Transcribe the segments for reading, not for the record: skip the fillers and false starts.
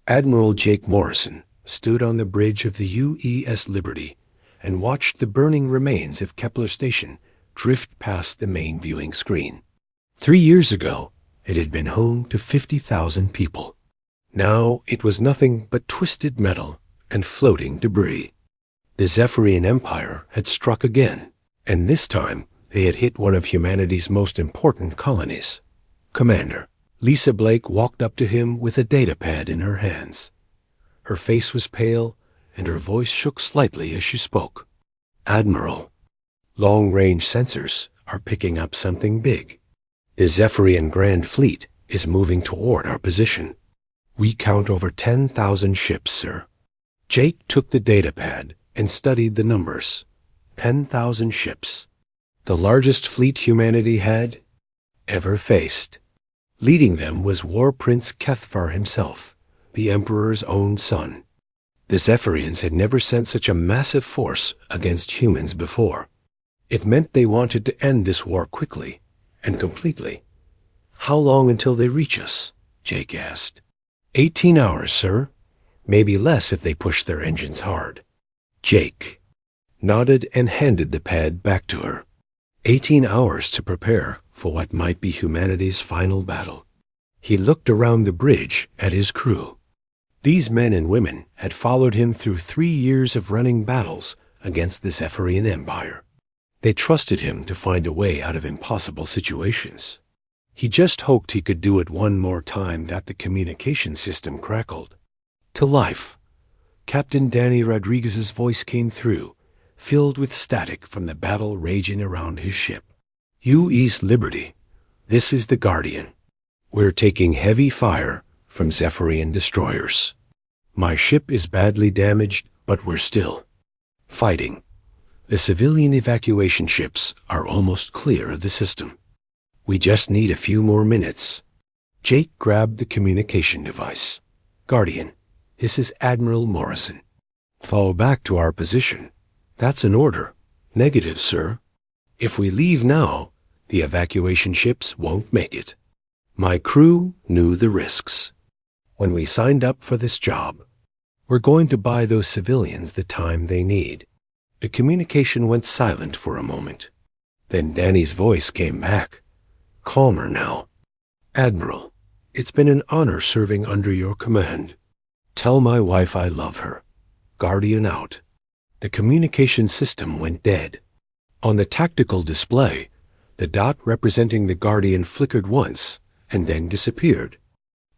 Admiral Jake Morrison stood on the bridge of the UES Liberty and watched the burning remains of Kepler Station drift past the main viewing screen. 3 years ago, it had been home to 50,000 people. Now it was nothing but twisted metal and floating debris. The Zephyrian Empire had struck again, and this time they had hit one of humanity's most important colonies. Commander, Lisa Blake walked up to him with a datapad in her hands. Her face was pale, and her voice shook slightly as she spoke. Admiral, long-range sensors are picking up something big. The Zephyrian Grand Fleet is moving toward our position. We count over 10,000 ships, sir. Jake took the datapad and studied the numbers. 10,000 ships. The largest fleet humanity had ever faced. Leading them was War Prince Kethvar himself, the Emperor's own son. The Zephyrians had never sent such a massive force against humans before. It meant they wanted to end this war quickly and completely. How long until they reach us? Jake asked. 18 hours, sir. Maybe less if they push their engines hard. Jake nodded and handed the pad back to her. 18 hours to prepare for what might be humanity's final battle. He looked around the bridge at his crew. These men and women had followed him through 3 years of running battles against the Zephyrian Empire. They trusted him to find a way out of impossible situations. He just hoped he could do it one more time that the communication system crackled. To life. Captain Danny Rodriguez's voice came through, filled with static from the battle raging around his ship. UES Liberty, this is the Guardian. We're taking heavy fire from Zephyrian destroyers. My ship is badly damaged, but we're still fighting. The civilian evacuation ships are almost clear of the system. We just need a few more minutes. Jake grabbed the communication device. Guardian, this is Admiral Morrison. Fall back to our position. That's an order. Negative, sir. If we leave now, the evacuation ships won't make it. My crew knew the risks. When we signed up for this job, we're going to buy those civilians the time they need. The communication went silent for a moment. Then Danny's voice came back, calmer now. Admiral, it's been an honor serving under your command. Tell my wife I love her. Guardian out. The communication system went dead. On the tactical display, the dot representing the Guardian flickered once and then disappeared.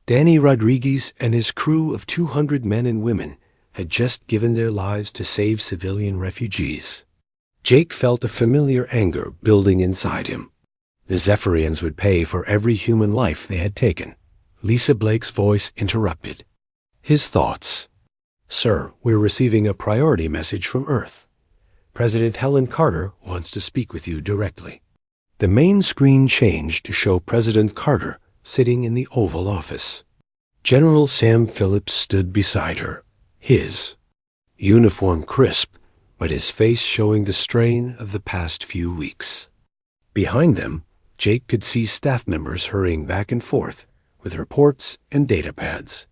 Danny Rodriguez and his crew of 200 men and women had just given their lives to save civilian refugees. Jake felt a familiar anger building inside him. The Zephyrians would pay for every human life they had taken. Lisa Blake's voice interrupted. His thoughts. Sir, we're receiving a priority message from Earth. President Helen Carter wants to speak with you directly. The main screen changed to show President Carter sitting in the Oval Office. General Sam Phillips stood beside her, his uniform crisp, but his face showing the strain of the past few weeks. Behind them, Jake could see staff members hurrying back and forth with reports and datapads.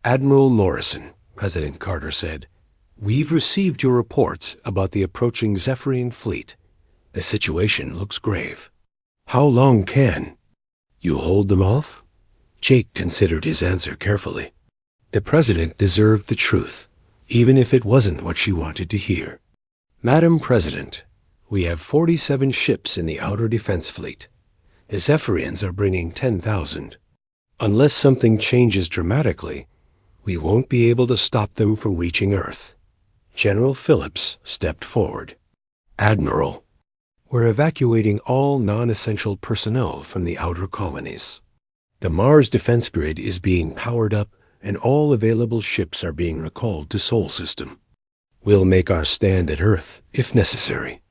Admiral Morrison, President Carter said, we've received your reports about the approaching Zephyrian fleet. The situation looks grave. How long can you hold them off? Jake considered his answer carefully. The President deserved the truth, even if it wasn't what she wanted to hear. Madam President, we have 47 ships in the Outer Defense Fleet. The Zephyrians are bringing 10,000. Unless something changes dramatically, we won't be able to stop them from reaching Earth. General Phillips stepped forward. Admiral, we're evacuating all non-essential personnel from the outer colonies. The Mars defense grid is being powered up and all available ships are being recalled to Sol System. We'll make our stand at Earth if necessary.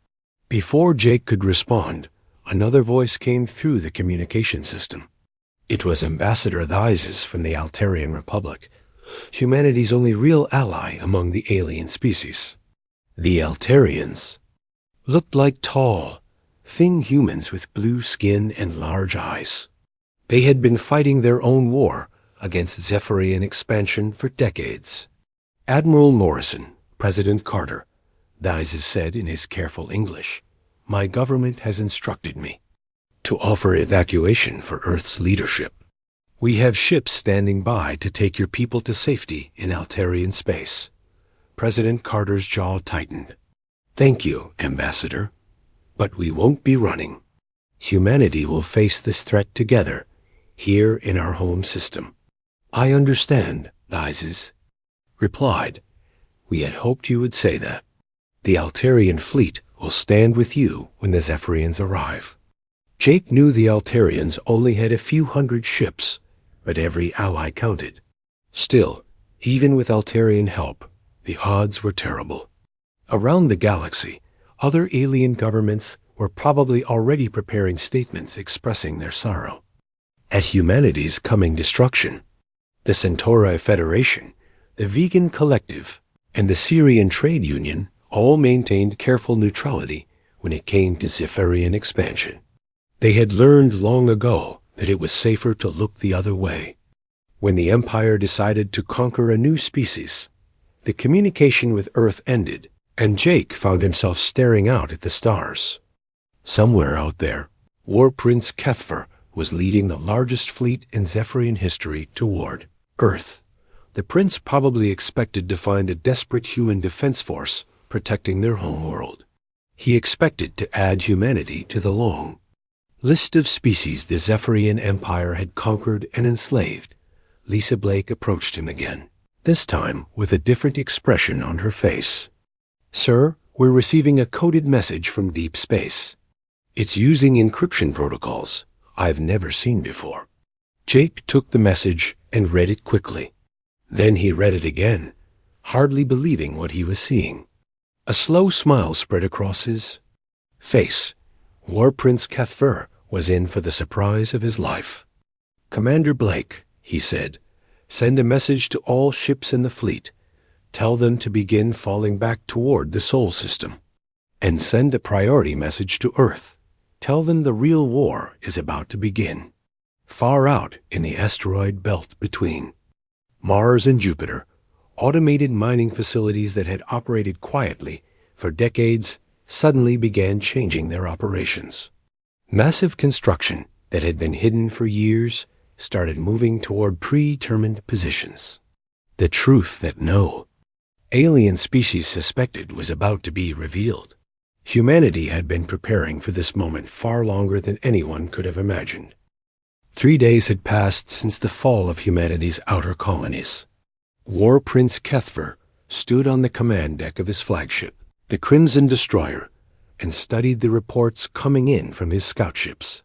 Before Jake could respond, another voice came through the communication system. It was Ambassador Theises from the Altarian Republic, humanity's only real ally among the alien species. The Altarians looked like tall, thin humans with blue skin and large eyes. They had been fighting their own war against Zephyrian expansion for decades. Admiral Morrison, President Carter, Dizes said in his careful English, "My government has instructed me to offer evacuation for Earth's leadership. We have ships standing by to take your people to safety in Altarian space." President Carter's jaw tightened. "Thank you, Ambassador. But we won't be running. Humanity will face this threat together, here in our home system." "I understand," Dizes replied. "We had hoped you would say that. The Altarian fleet will stand with you when the Zephyrians arrive." Jake knew the Altarians only had a few hundred ships, but every ally counted. Still, even with Altarian help, the odds were terrible. Around the galaxy, other alien governments were probably already preparing statements expressing their sorrow at humanity's coming destruction. The Centauri Federation, the Vegan Collective, and the Syrian Trade Union all maintained careful neutrality when it came to Zephyrian expansion. They had learned long ago that it was safer to look the other way. When the Empire decided to conquer a new species, the communication with Earth ended, and Jake found himself staring out at the stars. Somewhere out there, War Prince Kethfer was leading the largest fleet in Zephyrian history toward Earth. The prince probably expected to find a desperate human defense force protecting their homeworld. He expected to add humanity to the long list of species the Zephyrian Empire had conquered and enslaved. Lisa Blake approached him again, this time with a different expression on her face. "Sir, we're receiving a coded message from deep space. It's using encryption protocols I've never seen before." Jake took the message and read it quickly. Then he read it again, hardly believing what he was seeing. A slow smile spread across his face. War Prince Kethfer was in for the surprise of his life. "Commander Blake," he said, "send a message to all ships in the fleet. Tell them to begin falling back toward the Sol system. And send a priority message to Earth. Tell them the real war is about to begin, far out in the asteroid belt between Mars and Jupiter. Automated mining facilities that had operated quietly for decades suddenly began changing their operations. Massive construction that had been hidden for years started moving toward predetermined positions. The truth that no alien species suspected was about to be revealed. Humanity had been preparing for this moment far longer than anyone could have imagined. 3 days had passed since the fall of humanity's outer colonies. War Prince Kethfer stood on the command deck of his flagship, the Crimson Destroyer, and studied the reports coming in from his scout ships.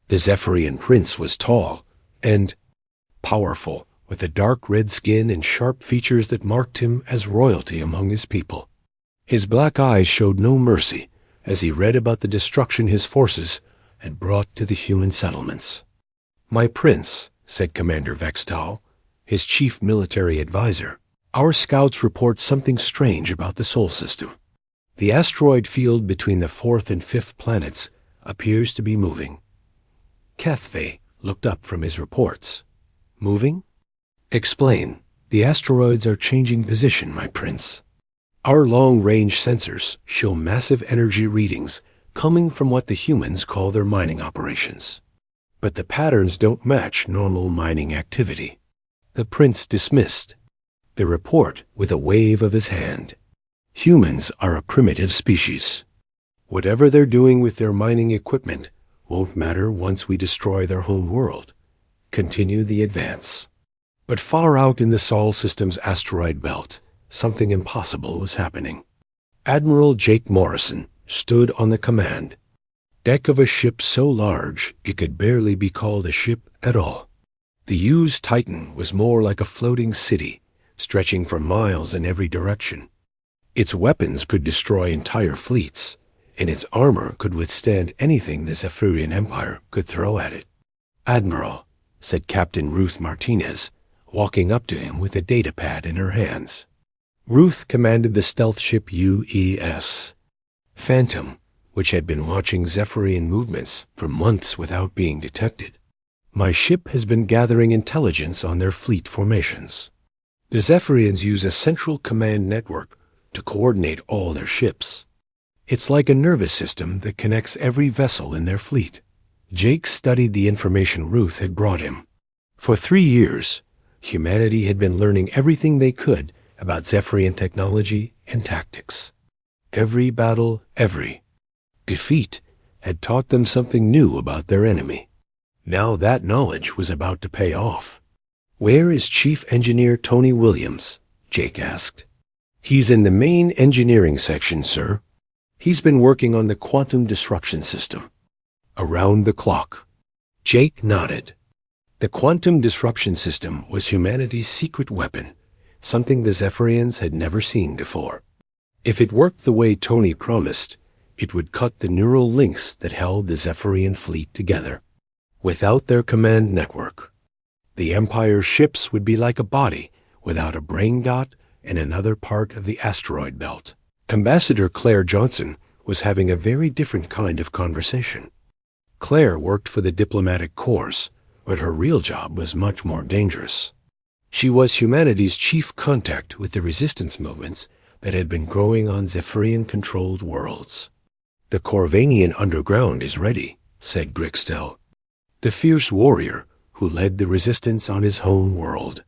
The Zephyrian prince was tall and powerful, with a dark red skin and sharp features that marked him as royalty among his people. His black eyes showed no mercy as he read about the destruction his forces had brought to the human settlements. "My prince," said Commander Vextal, his chief military advisor, "our scouts report something strange about the Sol system. The asteroid field between the 4th and 5th planets appears to be moving." Kethfe looked up from his reports. "Moving?" "Explain. The asteroids are changing position, my prince. Our long-range sensors show massive energy readings coming from what the humans call their mining operations. But the patterns don't match normal mining activity." The prince dismissed the report with a wave of his hand. "Humans are a primitive species. Whatever they're doing with their mining equipment won't matter once we destroy their home world. Continue the advance." But far out in the Sol system's asteroid belt, something impossible was happening. Admiral Jake Morrison stood on the command deck of a ship so large it could barely be called a ship at all. The used Titan was more like a floating city, stretching for miles in every direction. Its weapons could destroy entire fleets, and its armor could withstand anything the Zephyrian Empire could throw at it. "Admiral," said Captain Ruth Martinez, walking up to him with a data pad in her hands. Ruth commanded the stealth ship UES Phantom, which had been watching Zephyrian movements for months without being detected. My ship has been gathering intelligence on their fleet formations. The Zephyrians use a central command network to coordinate all their ships. It's like a nervous system that connects every vessel in their fleet. Jake studied the information Ruth had brought him. For 3 years, humanity had been learning everything they could about Zephyrian technology and tactics. Every battle, every defeat had taught them something new about their enemy. Now that knowledge was about to pay off. "Where is Chief Engineer Tony Williams?" Jake asked. "He's in the main engineering section, sir. He's been working on the quantum disruption system." "Around the clock." Jake nodded. The quantum disruption system was humanity's secret weapon, something the Zephyrians had never seen before. If it worked the way Tony promised, it would cut the neural links that held the Zephyrian fleet together. Without their command network, the Empire's ships would be like a body without a brain dot and another part of the asteroid belt. Ambassador Claire Johnson was having a very different kind of conversation. Claire worked for the diplomatic corps, but her real job was much more dangerous. She was humanity's chief contact with the resistance movements that had been growing on Zephyrian-controlled worlds. "The Corvanian underground is ready," said Grixtel, the fierce warrior who led the resistance on his home world.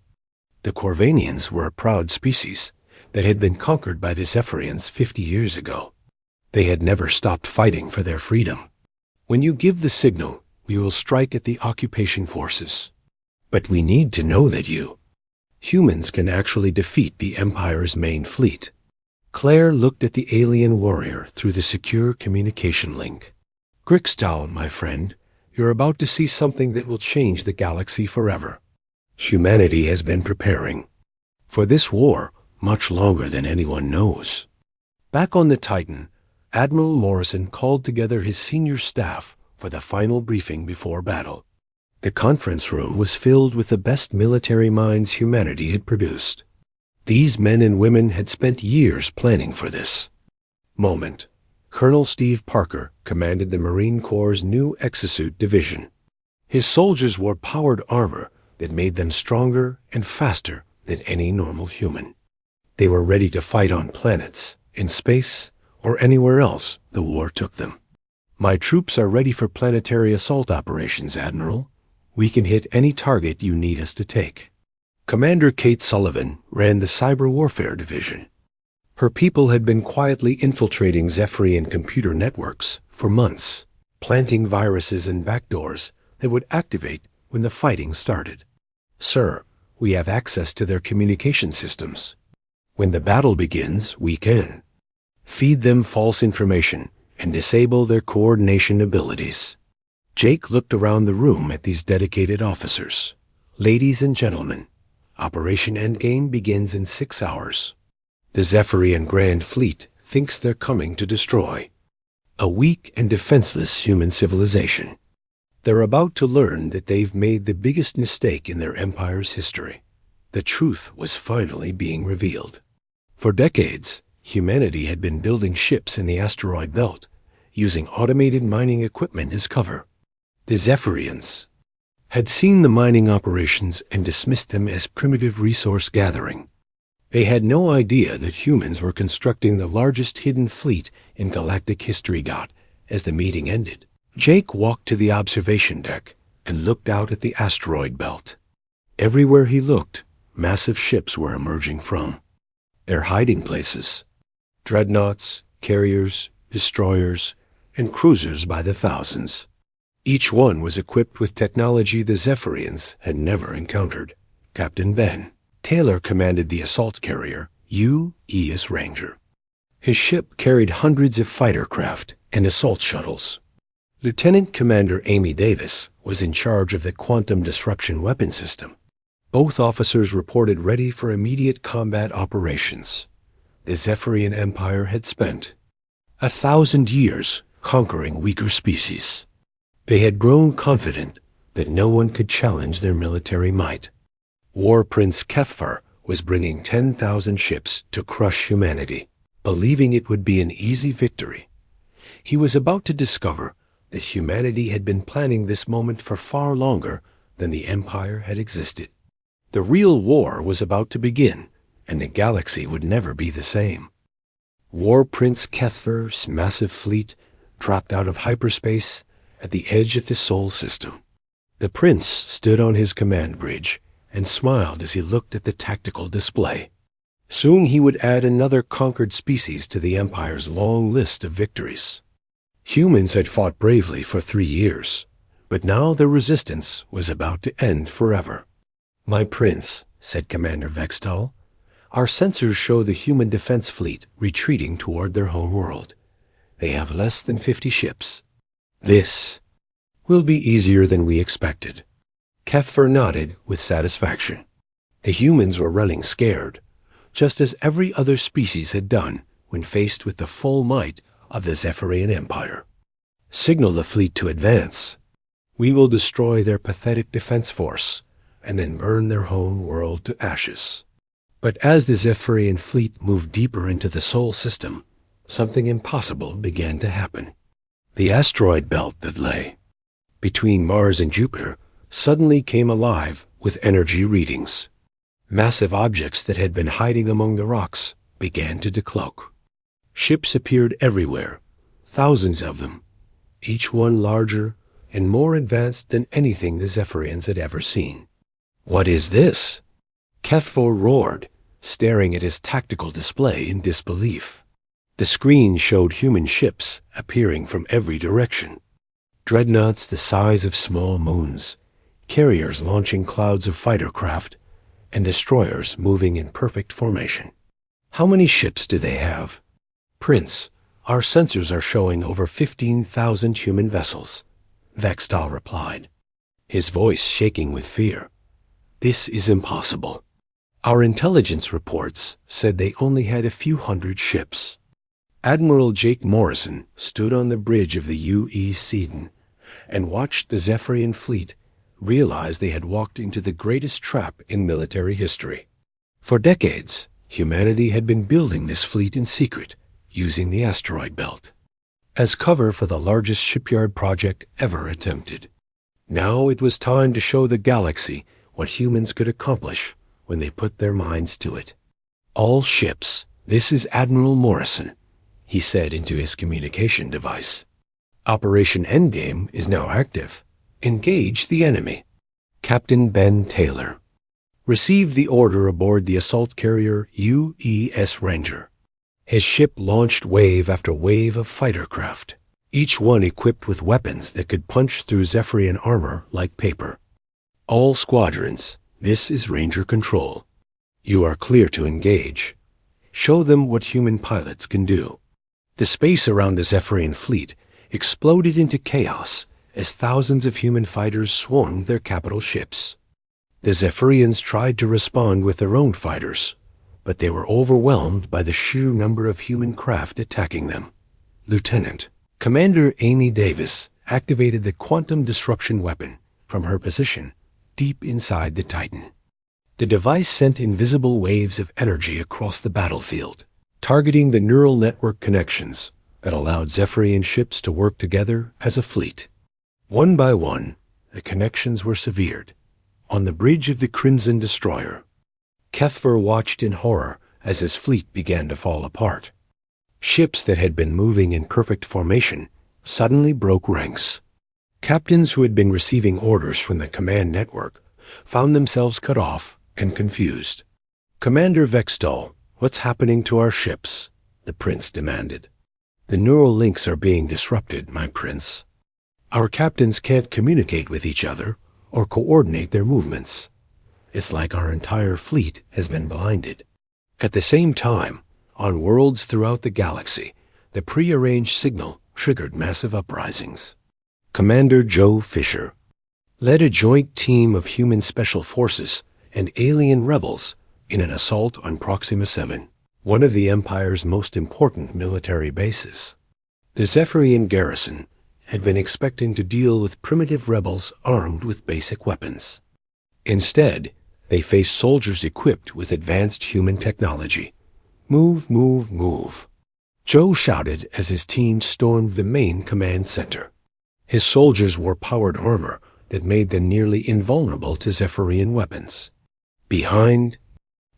The Corvanians were a proud species that had been conquered by the Zephyrians 50 years ago. They had never stopped fighting for their freedom. "When you give the signal, we will strike at the occupation forces. But we need to know that humans can actually defeat the Empire's main fleet." Claire looked at the alien warrior through the secure communication link. "Grixtal, my friend, you're about to see something that will change the galaxy forever. Humanity has been preparing for this war much longer than anyone knows." Back on the Titan, Admiral Morrison called together his senior staff for the final briefing before battle. The conference room was filled with the best military minds humanity had produced. These men and women had spent years planning for this moment. Colonel Steve Parker commanded the Marine Corps' new exosuit division. His soldiers wore powered armor that made them stronger and faster than any normal human. They were ready to fight on planets, in space, or anywhere else the war took them. "My troops are ready for planetary assault operations, Admiral. We can hit any target you need us to take." Commander Kate Sullivan ran the Cyber Warfare Division. Her people had been quietly infiltrating Zephyrian computer networks for months, planting viruses and backdoors that would activate when the fighting started. "Sir, we have access to their communication systems. When the battle begins, we can feed them false information and disable their coordination abilities." Jake looked around the room at these dedicated officers. "Ladies and gentlemen, Operation Endgame begins in 6 hours. The Zephyrian Grand Fleet thinks they're coming to destroy a weak and defenseless human civilization. They're about to learn that they've made the biggest mistake in their empire's history. The truth was finally being revealed. For decades, humanity had been building ships in the asteroid belt, using automated mining equipment as cover. The Zephyrians had seen the mining operations and dismissed them as primitive resource gathering. They had no idea that humans were constructing the largest hidden fleet in galactic history. As the meeting ended, Jake walked to the observation deck and looked out at the asteroid belt. Everywhere he looked, massive ships were emerging from their hiding places. Dreadnoughts, carriers, destroyers, and cruisers by the thousands. Each one was equipped with technology the Zephyrians had never encountered. Captain Ben Taylor commanded the assault carrier, U.E.S. Ranger. His ship carried hundreds of fighter craft and assault shuttles. Lieutenant Commander Amy Davis was in charge of the quantum disruption weapon system. Both officers reported ready for immediate combat operations. The Zephyrian Empire had spent 1,000 years conquering weaker species. They had grown confident that no one could challenge their military might. War Prince Kethfar was bringing 10,000 ships to crush humanity, believing it would be an easy victory. He was about to discover that humanity had been planning this moment for far longer than the Empire had existed. The real war was about to begin, and the galaxy would never be the same. War Prince Kethver's massive fleet dropped out of hyperspace at the edge of the Sol system. The prince stood on his command bridge and smiled as he looked at the tactical display. Soon he would add another conquered species to the Empire's long list of victories. Humans had fought bravely for 3 years, but now their resistance was about to end forever. "My prince," said Commander Vextal, "our sensors show the human defense fleet retreating toward their home world. They have less than 50 ships. This will be easier than we expected." Kethver nodded with satisfaction. The humans were running scared, just as every other species had done when faced with the full might of the Zephyrian Empire. "Signal the fleet to advance. We will destroy their pathetic defense force and then burn their home world to ashes." But as the Zephyrian fleet moved deeper into the Sol system, something impossible began to happen. The asteroid belt that lay between Mars and Jupiter suddenly came alive with energy readings. Massive objects that had been hiding among the rocks began to decloak. Ships appeared everywhere, thousands of them, each one larger and more advanced than anything the Zephyrians had ever seen. "What is this?" Kethver roared, staring at his tactical display in disbelief. The screen showed human ships appearing from every direction. Dreadnoughts the size of small moons, carriers launching clouds of fighter craft, and destroyers moving in perfect formation. "How many ships do they have?" "Prince, our sensors are showing over 15,000 human vessels," Vextal replied, his voice shaking with fear. "This is impossible. Our intelligence reports said they only had a few hundred ships." Admiral Jake Morrison stood on the bridge of the UE Sedan and watched the Zephyrian fleet realize they had walked into the greatest trap in military history. For decades, humanity had been building this fleet in secret, using the asteroid belt as cover for the largest shipyard project ever attempted. Now it was time to show the galaxy what humans could accomplish when they put their minds to it. "All ships, this is Admiral Morrison," he said into his communication device. "Operation Endgame is now active. Engage the enemy." Captain Ben Taylor received the order aboard the assault carrier UES Ranger. His ship launched wave after wave of fighter craft, each one equipped with weapons that could punch through Zephyrian armor like paper. "All squadrons, this is Ranger Control. You are clear to engage. Show them what human pilots can do." The space around the Zephyrian fleet exploded into chaos as thousands of human fighters swarmed their capital ships. The Zephyrians tried to respond with their own fighters, but they were overwhelmed by the sheer number of human craft attacking them. Lieutenant Commander Amy Davis activated the quantum disruption weapon from her position deep inside the Titan. The device sent invisible waves of energy across the battlefield, targeting the neural network connections that allowed Zephyrian ships to work together as a fleet. One by one, the connections were severed. On the bridge of the Crimson Destroyer, Kethver watched in horror as his fleet began to fall apart. Ships that had been moving in perfect formation suddenly broke ranks. Captains who had been receiving orders from the command network found themselves cut off and confused. "Commander Vextal, what's happening to our ships?" the prince demanded. "The neural links are being disrupted, my prince. Our captains can't communicate with each other or coordinate their movements. It's like our entire fleet has been blinded." At the same time, on worlds throughout the galaxy, the prearranged signal triggered massive uprisings. Commander Joe Fisher led a joint team of human special forces and alien rebels in an assault on Proxima 7, one of the Empire's most important military bases. The Zephyrian garrison had been expecting to deal with primitive rebels armed with basic weapons. Instead, they faced soldiers equipped with advanced human technology. "Move, move, move," Joe shouted as his team stormed the main command center. His soldiers wore powered armor that made them nearly invulnerable to Zephyrian weapons. Behind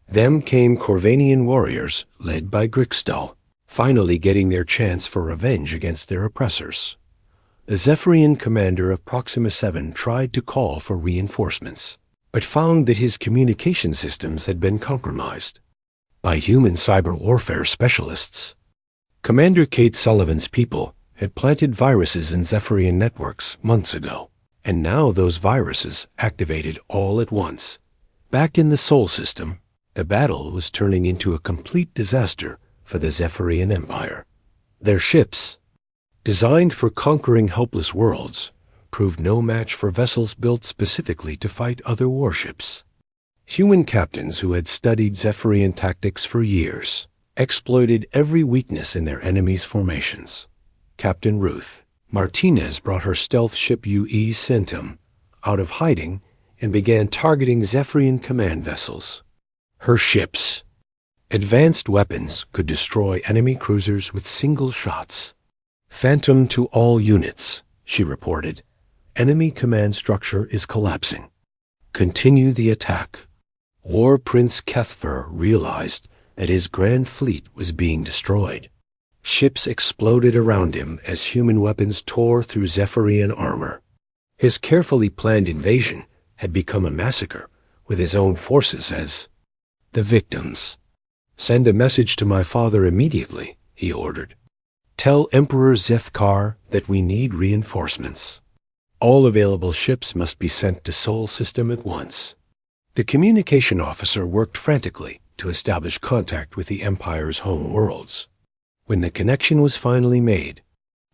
them came Corvanian warriors led by Grixdal, finally getting their chance for revenge against their oppressors. The Zephyrian commander of Proxima 7 tried to call for reinforcements, but found that his communication systems had been compromised by human cyber warfare specialists. Commander Kate Sullivan's people had planted viruses in Zephyrian networks months ago, and now those viruses activated all at once. Back in the Sol system, the battle was turning into a complete disaster for the Zephyrian Empire. Their ships, designed for conquering helpless worlds, proved no match for vessels built specifically to fight other warships. Human captains who had studied Zephyrian tactics for years exploited every weakness in their enemies' formations. Captain Ruth Martinez brought her stealth ship UE Centum out of hiding and began targeting Zephyrian command vessels. Her ships' advanced weapons could destroy enemy cruisers with single shots. "Phantom to all units," she reported. "Enemy command structure is collapsing. Continue the attack." War Prince Kethfer realized that his grand fleet was being destroyed. Ships exploded around him as human weapons tore through Zephyrian armor. His carefully planned invasion had become a massacre, with his own forces as the victims. "Send a message to my father immediately," he ordered. "Tell Emperor Zethkar that we need reinforcements. All available ships must be sent to Sol system at once." The communication officer worked frantically to establish contact with the Empire's home worlds. When the connection was finally made,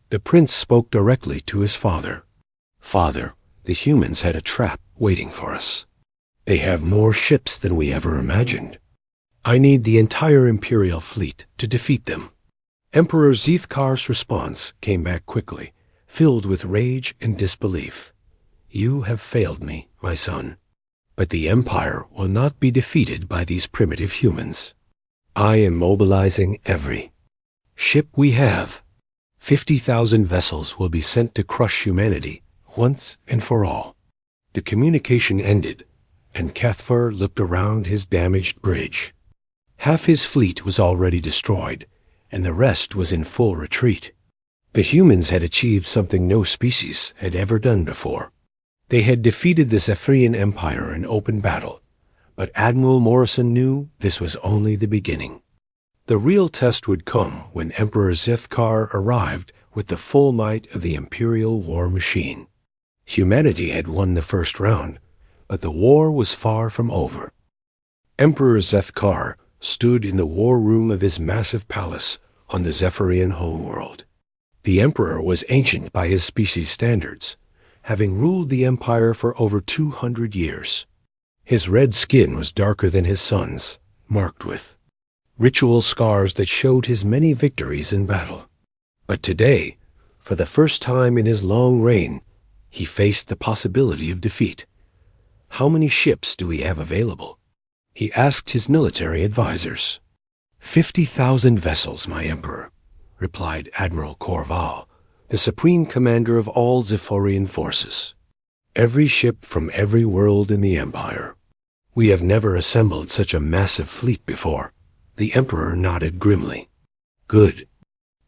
the prince spoke directly to his father. "Father, the humans had a trap waiting for us. They have more ships than we ever imagined. I need the entire Imperial fleet to defeat them." Emperor Zethkar's response came back quickly, filled with rage and disbelief. "You have failed me, my son. But the Empire will not be defeated by these primitive humans. I am mobilizing every ship we have. 50,000 vessels will be sent to crush humanity once and for all." The communication ended, and Kethfer looked around his damaged bridge. Half his fleet was already destroyed, and the rest was in full retreat. The humans had achieved something no species had ever done before. They had defeated the Zephyrian Empire in open battle, but Admiral Morrison knew this was only the beginning. The real test would come when Emperor Zethkar arrived with the full might of the Imperial war machine. Humanity had won the first round, but the war was far from over. Emperor Zethkar stood in the war room of his massive palace on the Zephyrian homeworld. The Emperor was ancient by his species' standards, having ruled the Empire for over 200 years. His red skin was darker than his son's, marked with ritual scars that showed his many victories in battle. But today, for the first time in his long reign, he faced the possibility of defeat. "How many ships do we have available?" he asked his military advisors. 50,000 vessels, my emperor," replied Admiral Corval, the supreme commander of all Zephyrian forces. "Every ship from every world in the Empire. We have never assembled such a massive fleet before." The emperor nodded grimly. "Good.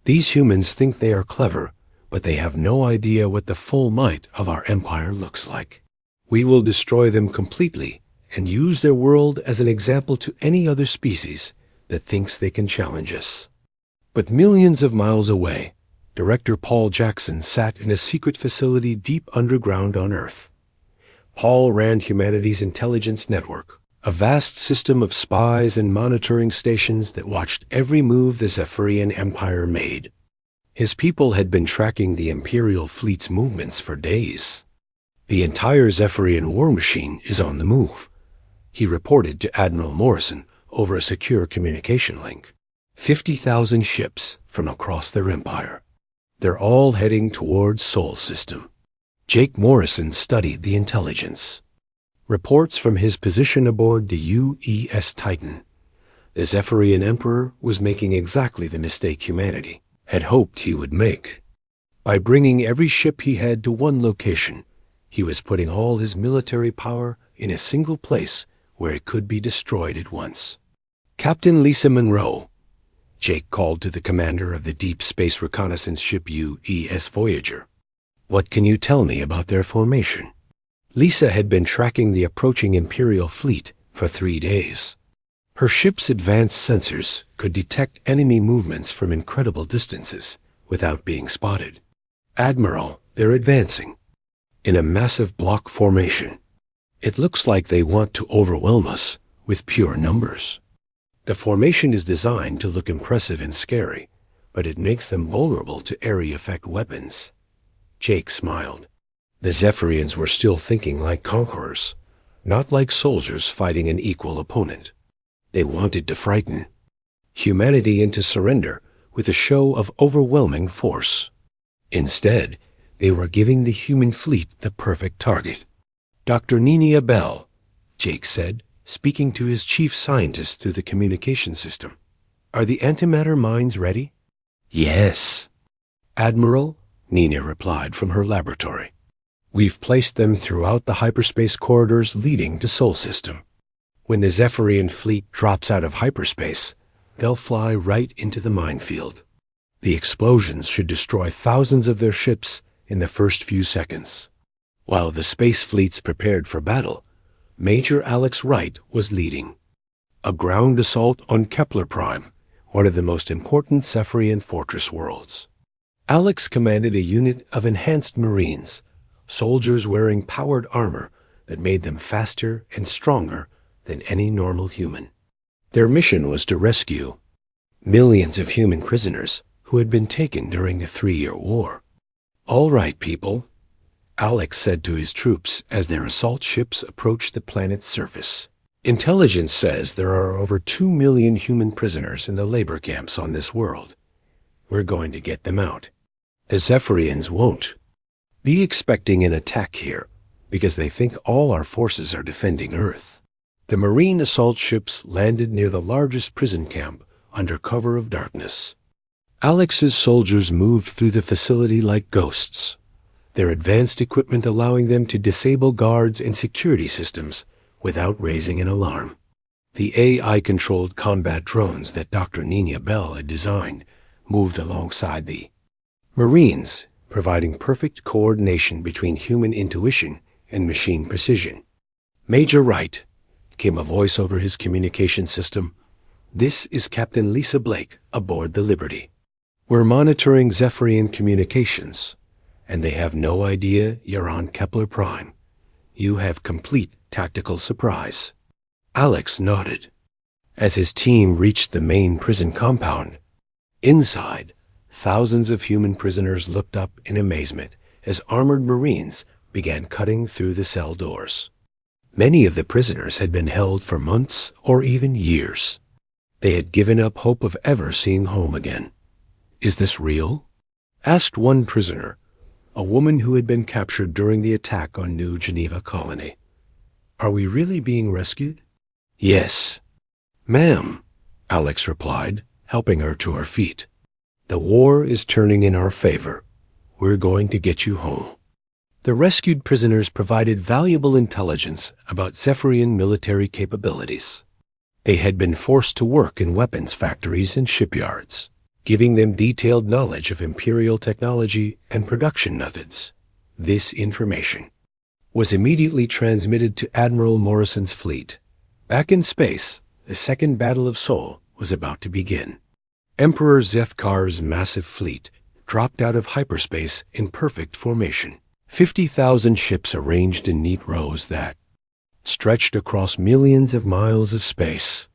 These humans think they are clever, but they have no idea what the full might of our empire looks like. We will destroy them completely and use their world as an example to any other species that thinks they can challenge us." But millions of miles away, Director Paul Jackson sat in a secret facility deep underground on Earth. Paul ran humanity's intelligence network, a vast system of spies and monitoring stations that watched every move the Zephyrian Empire made. His people had been tracking the Imperial fleet's movements for days. "The entire Zephyrian war machine is on the move," he reported to Admiral Morrison over a secure communication link. 50,000 ships from across their empire. They're all heading towards Sol system. Jake Morrison studied the intelligence. Reports from his position aboard the UES Titan. The Zephyrian Emperor was making exactly the mistake humanity had hoped he would make. By bringing every ship he had to one location, He was putting all his military power in a single place where it could be destroyed at once. "Captain Lisa Monroe," Jake called to the commander of the deep space reconnaissance ship UES Voyager. "What can you tell me about their formation?" Lisa had been tracking the approaching Imperial fleet for 3 days. Her ship's advanced sensors could detect enemy movements from incredible distances without being spotted. "Admiral, they're advancing in a massive block formation. It looks like they want to overwhelm us with pure numbers. The formation is designed to look impressive and scary, but it makes them vulnerable to area effect weapons." Jake smiled. The Zephyrians were still thinking like conquerors, not like soldiers fighting an equal opponent. They wanted to frighten humanity into surrender with a show of overwhelming force. Instead, they were giving the human fleet the perfect target. "Dr. Nina Bell," Jake said, speaking to his chief scientist through the communication system. "Are the antimatter mines ready?" "Yes, Admiral," Nina replied from her laboratory. "We've placed them throughout the hyperspace corridors leading to Sol System. When the Zephyrian fleet drops out of hyperspace, they'll fly right into the minefield. The explosions should destroy thousands of their ships in the first few seconds." While the space fleets prepared for battle, Major Alex Wright was leading a ground assault on Kepler Prime, one of the most important Zephyrian fortress worlds. Alex commanded a unit of enhanced Marines, soldiers wearing powered armor that made them faster and stronger than any normal human. Their mission was to rescue millions of human prisoners who had been taken during the 3-year war. "All right, people," Alex said to his troops as their assault ships approached the planet's surface. "Intelligence says there are over 2 million human prisoners in the labor camps on this world. We're going to get them out. The Zephyrians won't be expecting an attack here because they think all our forces are defending Earth." The Marine assault ships landed near the largest prison camp under cover of darkness. Alex's soldiers moved through the facility like ghosts, their advanced equipment allowing them to disable guards and security systems without raising an alarm. The AI-controlled combat drones that Dr. Nina Bell had designed moved alongside the Marines, providing perfect coordination between human intuition and machine precision. "Major Wright," came a voice over his communication system, "this is Captain Lisa Blake aboard the Liberty. We're monitoring Zephyrian communications, and they have no idea you're on Kepler Prime. You have complete tactical surprise." Alex nodded. As his team reached the main prison compound, inside, thousands of human prisoners looked up in amazement as armored Marines began cutting through the cell doors. Many of the prisoners had been held for months or even years. They had given up hope of ever seeing home again. "Is this real?" asked one prisoner, a woman who had been captured during the attack on New Geneva Colony. "Are we really being rescued?" "Yes, ma'am," Alex replied, helping her to her feet. "The war is turning in our favor. We're going to get you home." The rescued prisoners provided valuable intelligence about Zephyrian military capabilities. They had been forced to work in weapons factories and shipyards, giving them detailed knowledge of Imperial technology and production methods. This information was immediately transmitted to Admiral Morrison's fleet. Back in space, the Second Battle of Sol was about to begin. Emperor Zethkar's massive fleet dropped out of hyperspace in perfect formation. 50,000 ships arranged in neat rows that stretched across millions of miles of space.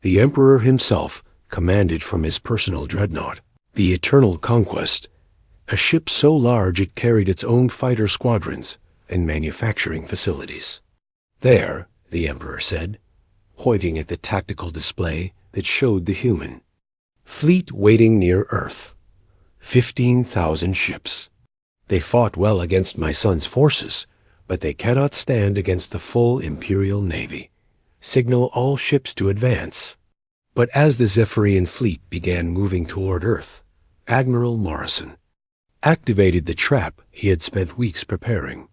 The Emperor himself commanded from his personal dreadnought, the Eternal Conquest, a ship so large it carried its own fighter squadrons and manufacturing facilities. "There," the Emperor said, pointing at the tactical display that showed the human fleet waiting near Earth. 15,000 ships. They fought well against my son's forces, but they cannot stand against the full Imperial Navy. Signal all ships to advance." But as the Zephyrian fleet began moving toward Earth, Admiral Morrison activated the trap he had spent weeks preparing.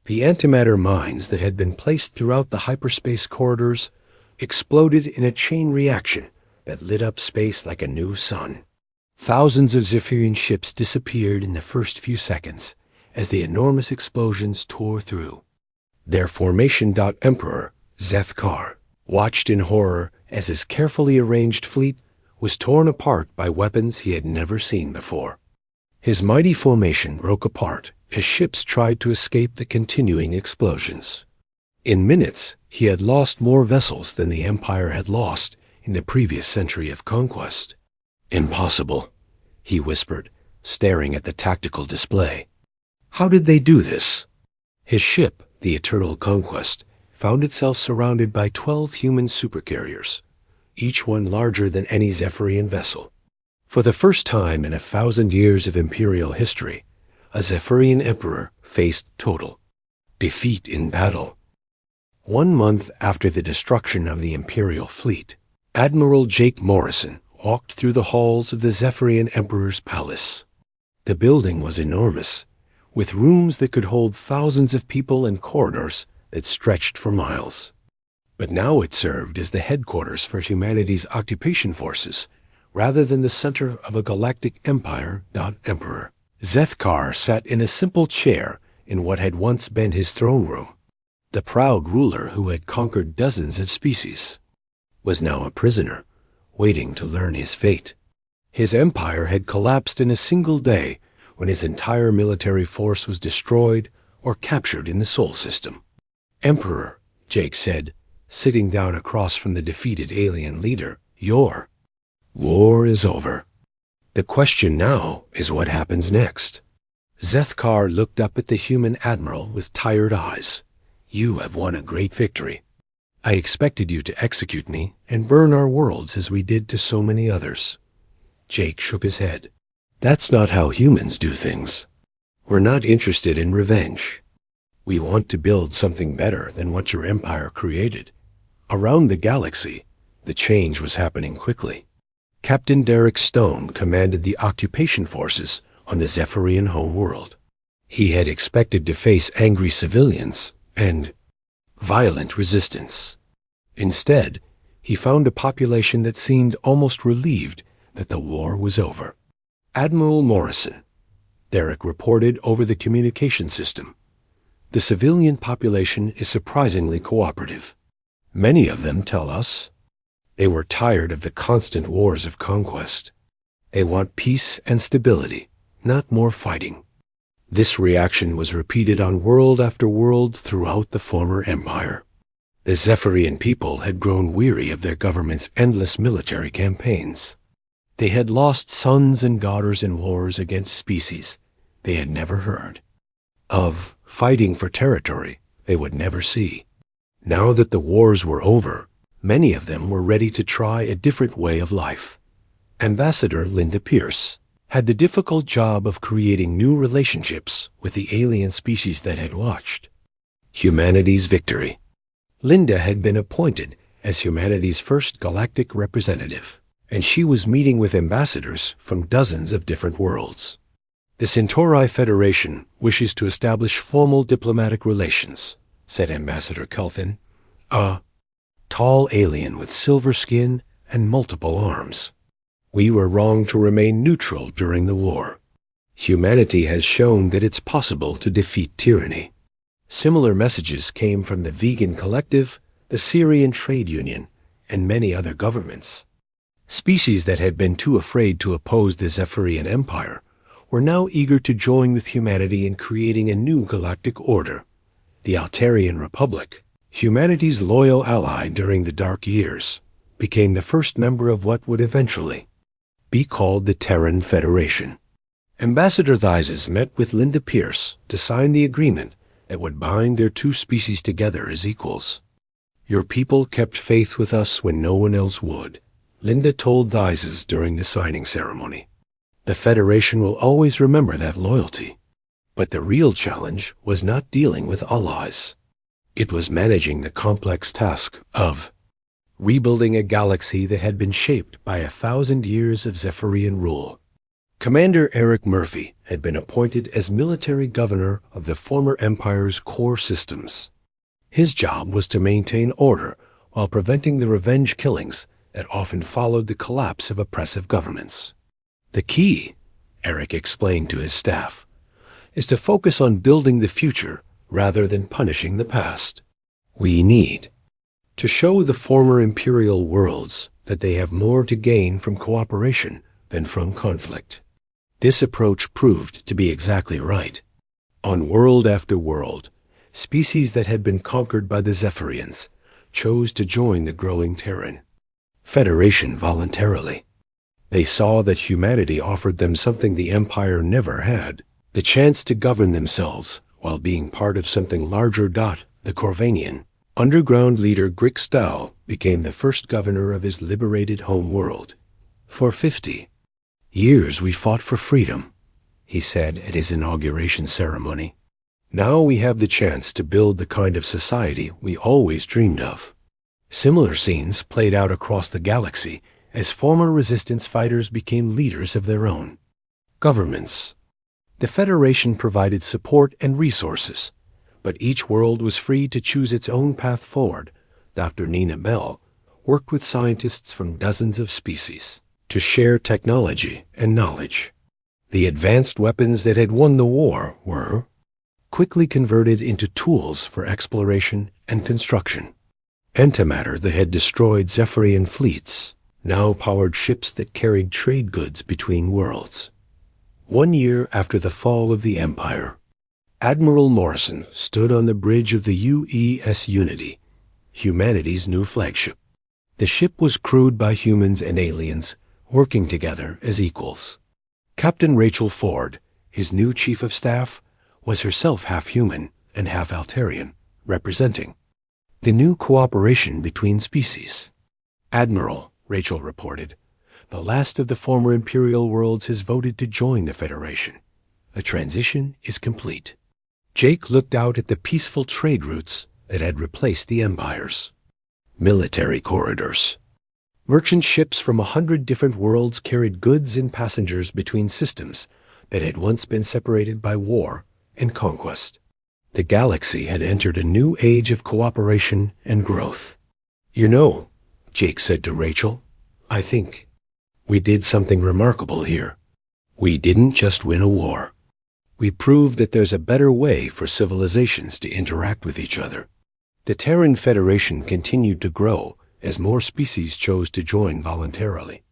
The antimatter mines that had been placed throughout the hyperspace corridors exploded in a chain reaction that lit up space like a new sun. Thousands of Zephyrian ships disappeared in the first few seconds as the enormous explosions tore through. Their formation emperor, Zethkar, watched in horror as his carefully arranged fleet was torn apart by weapons he had never seen before. His mighty formation broke apart as ships tried to escape the continuing explosions. In minutes, he had lost more vessels than the Empire had lost in the previous century of conquest. "Impossible," he whispered, staring at the tactical display. "How did they do this?" His ship, the Eternal Conquest, found itself surrounded by 12 human supercarriers, each one larger than any Zephyrian vessel. For the first time in 1,000 years of Imperial history, a Zephyrian emperor faced total defeat in battle. 1 month after the destruction of the Imperial fleet, Admiral Jake Morrison walked through the halls of the Zephyrian Emperor's palace. The building was enormous, with rooms that could hold thousands of people and corridors that stretched for miles. But now it served as the headquarters for humanity's occupation forces, rather than the center of a galactic empire. Emperor Zethkar sat in a simple chair in what had once been his throne room. The proud ruler who had conquered dozens of species was now a prisoner, waiting to learn his fate. His empire had collapsed in a single day when his entire military force was destroyed or captured in the Sol system. "Emperor," Jake said, sitting down across from the defeated alien leader, "your war is over. The question now is what happens next." Zethkar looked up at the human admiral with tired eyes. "You have won a great victory. I expected you to execute me and burn our worlds as we did to so many others." Jake shook his head. "That's not how humans do things. We're not interested in revenge. We want to build something better than what your empire created." Around the galaxy, the change was happening quickly. Captain Derek Stone commanded the occupation forces on the Zephyrian homeworld. He had expected to face angry civilians and violent resistance. Instead, he found a population that seemed almost relieved that the war was over. "Admiral Morrison," Derek reported over the communication system, "the civilian population is surprisingly cooperative. Many of them tell us they were tired of the constant wars of conquest. They want peace and stability, not more fighting." This reaction was repeated on world after world throughout the former empire. The Zephyrian people had grown weary of their government's endless military campaigns. They had lost sons and daughters in wars against species they had never heard of, fighting for territory they would never see. Now that the wars were over, many of them were ready to try a different way of life. Ambassador Linda Pierce had the difficult job of creating new relationships with the alien species that had watched humanity's victory. Linda had been appointed as humanity's first galactic representative, and she was meeting with ambassadors from dozens of different worlds. "The Centauri Federation wishes to establish formal diplomatic relations," said Ambassador Kelthin, a tall alien with silver skin and multiple arms. "We were wrong to remain neutral during the war. Humanity has shown that it's possible to defeat tyranny." Similar messages came from the Vegan Collective, the Syrian Trade Union, and many other governments. Species that had been too afraid to oppose the Zephyrian Empire were now eager to join with humanity in creating a new galactic order. The Altarian Republic, humanity's loyal ally during the Dark Years, became the first member of what would eventually be called the Terran Federation. Ambassador Thizes met with Linda Pierce to sign the agreement that would bind their two species together as equals. "Your people kept faith with us when no one else would," Linda told Thizes during the signing ceremony. "The Federation will always remember that loyalty." But the real challenge was not dealing with allies. It was managing the complex task of rebuilding a galaxy that had been shaped by 1,000 years of Zephyrian rule. Commander Eric Murphy had been appointed as military governor of the former empire's core systems. His job was to maintain order while preventing the revenge killings that often followed the collapse of oppressive governments. The key, Eric explained to his staff, is to focus on building the future rather than punishing the past. We need to show the former imperial worlds that they have more to gain from cooperation than from conflict. This approach proved to be exactly right. On world after world, species that had been conquered by the Zephyrians chose to join the growing Terran Federation voluntarily. They saw that humanity offered them something the Empire never had, the chance to govern themselves while being part of something larger. The Corvanian underground leader Grixtal became the first governor of his liberated home world. For 50 years we fought for freedom, he said at his inauguration ceremony. Now we have the chance to build the kind of society we always dreamed of. Similar scenes played out across the galaxy as former resistance fighters became leaders of their own governments. The Federation provided support and resources, but each world was free to choose its own path forward. Dr. Nina Bell worked with scientists from dozens of species to share technology and knowledge. The advanced weapons that had won the war were quickly converted into tools for exploration and construction. Antimatter that had destroyed Zephyrian fleets now powered ships that carried trade goods between worlds. 1 year after the fall of the Empire, Admiral Morrison stood on the bridge of the UES Unity, humanity's new flagship. The ship was crewed by humans and aliens working together as equals. Captain Rachel Ford, his new chief of staff, was herself half human and half Altarian, representing the new cooperation between species. Admiral, Rachel reported, the last of the former Imperial worlds has voted to join the Federation. The transition is complete. Jake looked out at the peaceful trade routes that had replaced the empires. Military corridors. Merchant ships from 100 different worlds carried goods and passengers between systems that had once been separated by war and conquest. The galaxy had entered a new age of cooperation and growth. You know, Jake said to Rachel, I think we did something remarkable here. We didn't just win a war. We proved that there's a better way for civilizations to interact with each other. The Terran Federation continued to grow as more species chose to join voluntarily.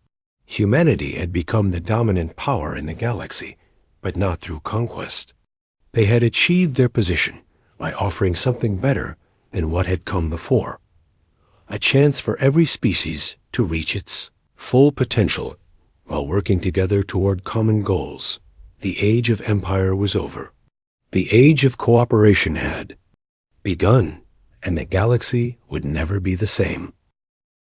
Humanity had become the dominant power in the galaxy, but not through conquest. They had achieved their position by offering something better than what had come before. A chance for every species to reach its full potential while working together toward common goals. The age of empire was over. The age of cooperation had begun, and the galaxy would never be the same.